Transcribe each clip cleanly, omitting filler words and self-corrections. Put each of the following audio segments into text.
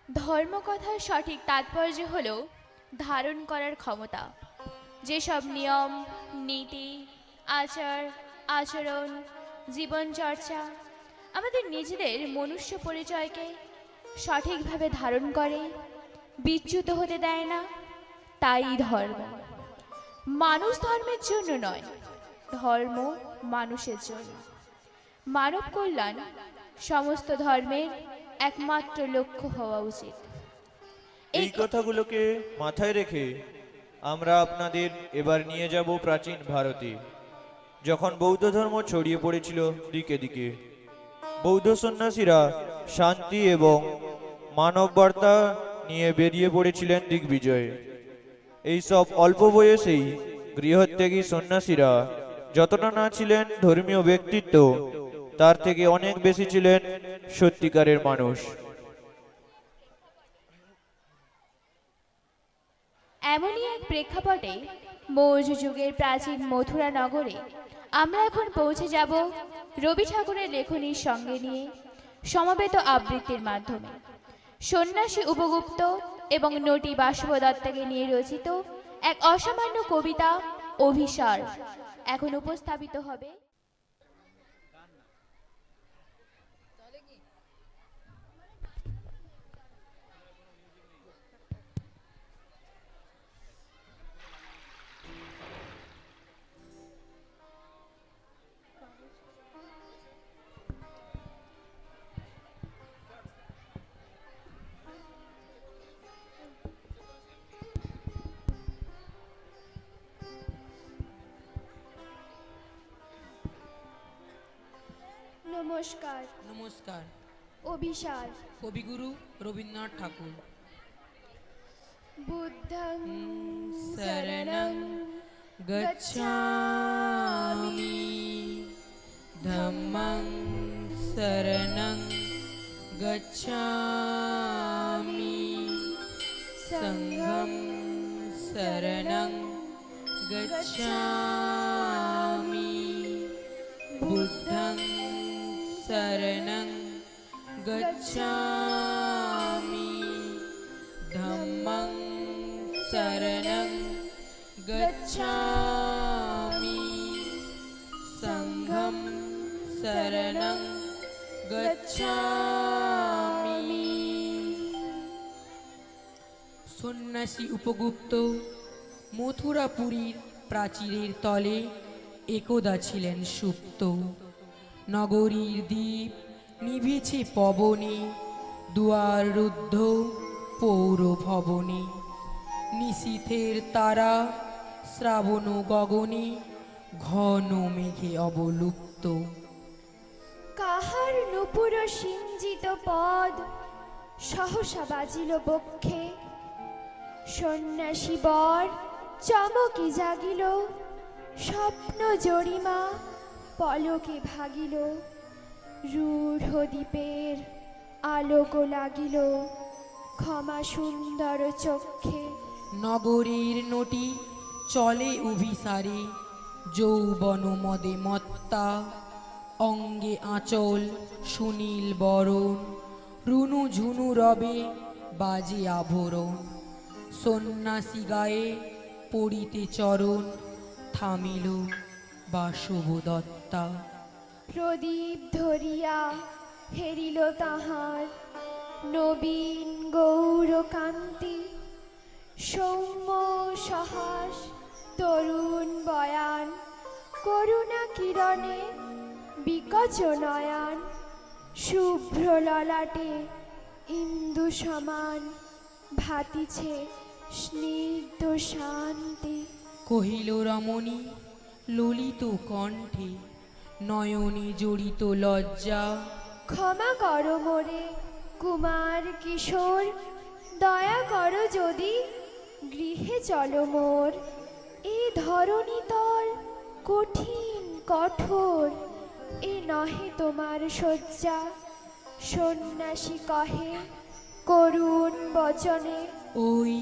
ধর্মকথার সঠিক তাৎপর্য হল ধারণ করার ক্ষমতা। যেসব নিয়ম, নীতি, আচার, আচরণ, জীবনচর্চা আমাদের নিজেদের মনুষ্য পরিচয়কে সঠিকভাবে ধারণ করে, বিচ্যুত হতে দেয় না, তাই ধর্ম। মানুষ ধর্মের জন্য নয়, ধর্ম মানুষের জন্য। মানব কল্যাণ সমস্ত ধর্মের একমাত্র লক্ষ্য হওয়া উচিত। এই কথাগুলোকে মাথায় রেখে আমরা আপনাদের এবার নিয়ে যাব প্রাচীন ভারতে। যখন বৌদ্ধ ধর্ম ছড়িয়ে পড়েছিল দিকে দিকে, বৌদ্ধ সন্ন্যাসীরা শান্তি এবং মানববার্তা নিয়ে বেরিয়ে পড়েছিলেন দিগ্বিজয়ে। এইসব অল্প বয়সেই গৃহত্যাগী সন্ন্যাসীরা যতটা না ছিলেন ধর্মীয় ব্যক্তিত্ব, তার থেকে অনেক বেশি ছিলেন সত্যিকারের মানুষ। এমনই এক প্রেক্ষাপটে মৌর্য যুগের প্রাচীন মথুরা নগরে আমরা এখন পৌঁছে যাব রবি ঠাকুরের লেখনীর সঙ্গে নিয়ে সমবেত আবৃত্তির মাধ্যমে। সন্ন্যাসী উপগুপ্ত এবং নটি বাসব দত্তকে নিয়ে রচিত এক অসামান্য কবিতা অভিসার এখন উপস্থাপিত হবে। নমস্কার। নমস্কার। অভিসার। কবিগুরু রবীন্দ্রনাথ ঠাকুর। বুদ্ধং শরণং গচ্ছামি, ধম্মং শরণং গচ্ছামি, সংঘং শরণং গচ্ছামি, বুদ্ধং শরণং গচ্ছামি, ধম্মং শরণং গচ্ছামি, সংঘং শরণং গচ্ছামি। সন্ন্যাসী উপগুপ্ত মথুরাপুরীর প্রাচীরের তলে একদা ছিলেন সুপ্ত। নগরীর দ্বীপ নিভেছে পবনে, দুয়ার রুদ্ধ পৌর ভবনে। নিশীথের তারা শ্রাবণ গগনে, ঘন মেঘে অবলুপ্ত। কাহার নূপুর সিঞ্জিত পদ সহসা বাজিল বক্ষে। সন্ন্যাসী বর চমকে জাগিল, স্বপ্ন জরিমা পলকে ভাগিল। রূঢ় দ্বীপের আলোক লাগিল, ক্ষমা সুন্দর চক্ষে। নগরীর নটি চলে অভিসারে, যৌবন মদে মত্তা। অঙ্গে আঁচল সুনীল বরণ, রুনু ঝুনু রবে বাজে আভরণ। সন্ন্যাসী গায়ে পড়িতে চরণ, থামিল বাসব দত্তা। প্রদীপ ধরিয়া হেরিল তাহার নবীন গৌর কান্তি। সৌম্য সহাস তরুণ বয়ান, করুণা কিরণে বিকচ নয়ন। শুভ্র ললাটে ইন্দু সমান, ভাতিছে স্নিগ্ধ শান্তি। কহিল রমণী ললিত কণ্ঠে, নয়নে জড়িত লজ্জা। ক্ষমা করো মোরে কুমার কিশোর, দয়া করো যদি গৃহে চলো মোর। এ ধরণী তল কঠিন কঠোর, এ নহে তোমার শয্যা। সন্ন্যাসী কহে করুণ বচনে, ওই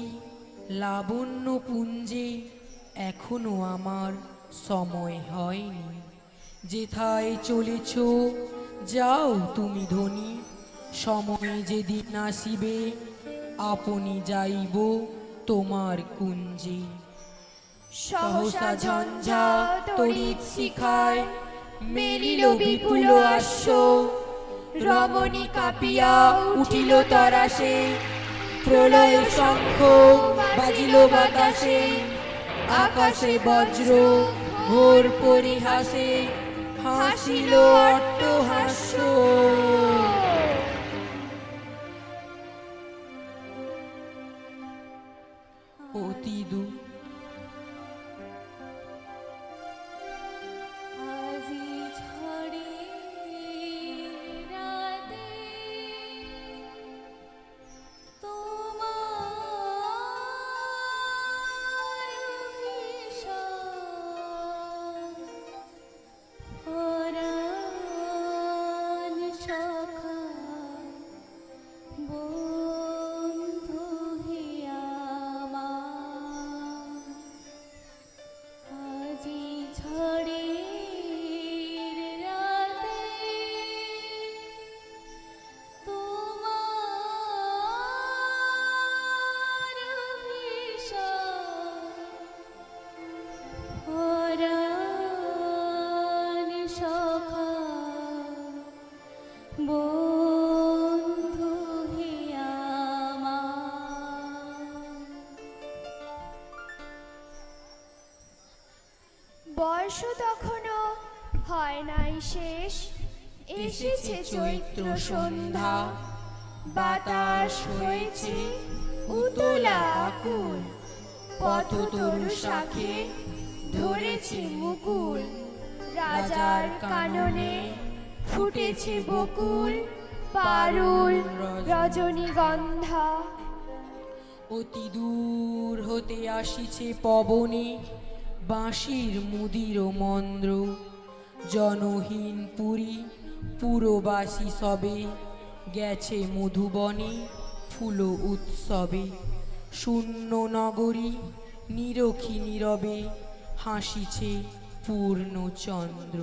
লাবণ্য পুঞ্জে এখনো আমার সময় হয়নি। যেথায় চলেছ যাও তুমি ধনী, সময় যেদিন আসিবে আপনি যাইব তোমার কুঞ্জে। সহসা ঝঞ্ঝা তড়িৎ শিখায় মেলিল বিপুল আশ্ব, রমণী কাঁপিয়া উঠিল তরাসে, প্রলয় শঙ্খ বাজিল বাতাসে, আকাশে বজ্র ঘোর পরিহাসে, হাসিল অট্টহাস্য। অতি দূর আজি ঝড়ে রাতে তোমার বিষয় পরাণ সখা বন্ধু হিয়া আমার। আজি ঝড়ের রাতে তোমার বিষয় পরাণ সখা বন্ধু হিয়া আমার। বর্ষ তখনও হয় নাই শেষ, এসেছে চৈত্র সন্ধ্যা, বাতাস হয়েছে উতলা আকুল, পথতরু শাখে ধরেছে মুকুল, রাজার কাননে ফুটেছে বকুল, পারুল রজনীগন্ধা। অতি দূর হতে আসিছে পবনে বাঁশির মুদির মন্দ্র, জনহীন পুরী পুরবাসী সবে গেছে মধুবনে ফুল উৎসবে। শূন্য নগরী নিরখী নীরবে হাসিছে পূর্ণচন্দ্র।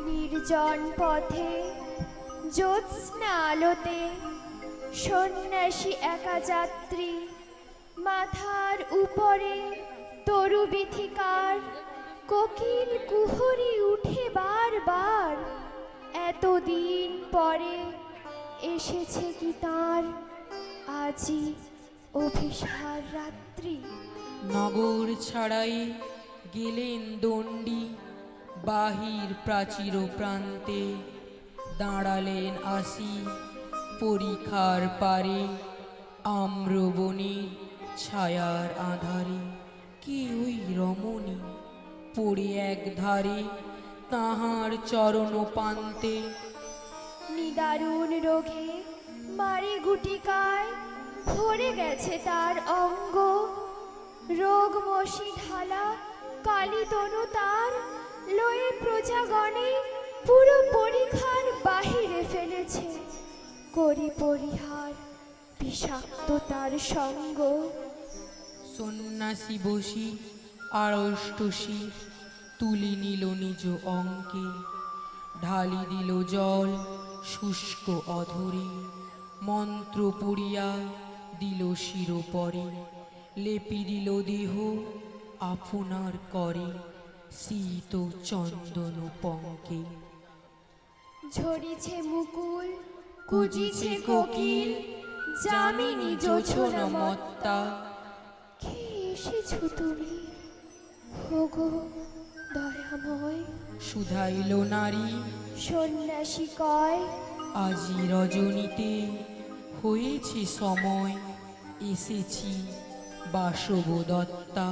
নির্জন পথে জ্যোৎস্না আলোতে সন্ন্যাসী একা যাত্রী, মাথার উপরে তরু বিথিকার, কোকিল কুহরি উঠে বারবার, এতদিন পরে এসেছে কি তার আজি অভিসার রাত্রি। নগর ছাড়াই গেলেন দণ্ডী, বাহির প্রাচীর প্রান্তে দাঁড়ালেন আসি পরিখার পারে, আম্রবনের ছায়ার আধারে। কে ওই রমণী পড়ে এক ধারে তাহার চরণ পান্তে? নিদারুণ রোগে মারি গুটিকায় ভরে গেছে তার অঙ্গ, রোগ মশি ঢালা কালী তনু তার লয়ে প্রজাগণে পুরো পরিখার বাহিরে ফেলেছে, করি পরিহার বিষাক্ত তার সঙ্গ। সন্ন্যাসী বসি আড়ষ্টসী তুলি নিল নিজ অঙ্কে, ঢালি দিল জল শুষ্ক অধরে, মন্ত্র পড়িয়া দিল শিরোপরে, লেপি দিল দেহ আপনার করে, শীত চন্দন পঙ্কে। ঝরিছে মুকুল কুজিছে কোকিল যামিনী জোছনা মত্তা। কে এসেছো তুমি ওগো দয়াময়? শুধাইল নারী সন্ন্যাসী কয়, আজি রজনীতে হয়েছে সময়, এসেছি বাসব দত্তা।